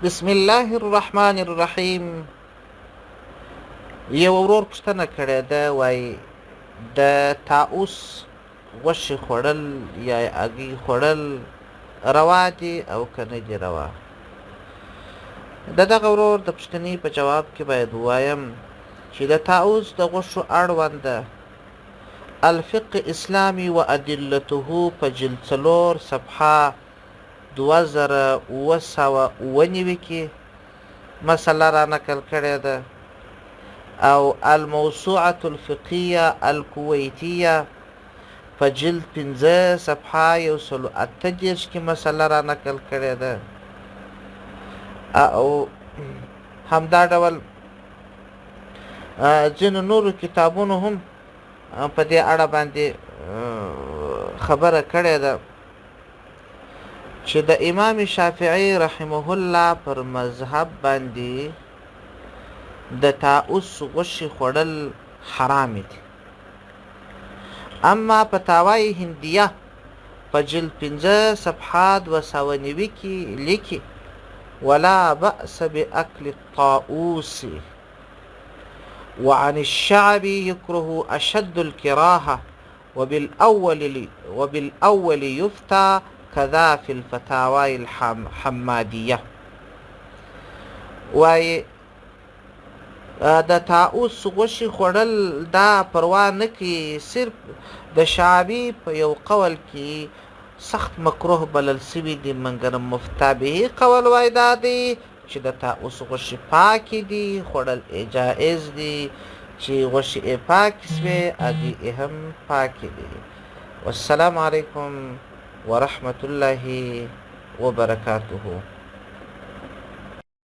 بسم الله الرحمن الرحیم. یو ورور پوښتنه کړې ده، وایي د طاووس غوښې خوړل یا هګۍ خوړل روا دي او که نه دي روا؟ د دغه ورور د پوښتنې په جواب کې باید ووایم چې د طاووس د غوښو اړونده الفقه اسلامي و ادلته په جلد 4 صفحه 2799 کې مسله را نقل کړې ده، او الموسوعة الفقهية الكويتية په جلد 15 صفحه 138 کې مسله را نقل کړې ده، او همدا ډول ځینو نورو کتابونو هم په دې اړه باندې خبره کړې ده چې د امام شافعي رحمه الله پر مذهب باندې د طاووس غوښې خوړل حرام دي. اما فتاوای هندیه په جلد 15 صفحه 290 کې لیکي ولا بأس بأكل الطاووس وعن الشعب يكره أشد الكراهة وبالأول يفتى كذا في الفتاوى الحمادية. وای د طاووس غوښې خوړل دا پروا نه کوي، صرف د شعبي په یو قول کې سخت مکروه بلل سوي دي، مګر مفتابه قول وای دا دی چې د طاووس غوښې پاکې دي، خوړل جایز دي، چې غوښې یې پاکې سوې هګۍ یې هم پاکې دي. والسلام علیکم ورحمة الله وبرکاته.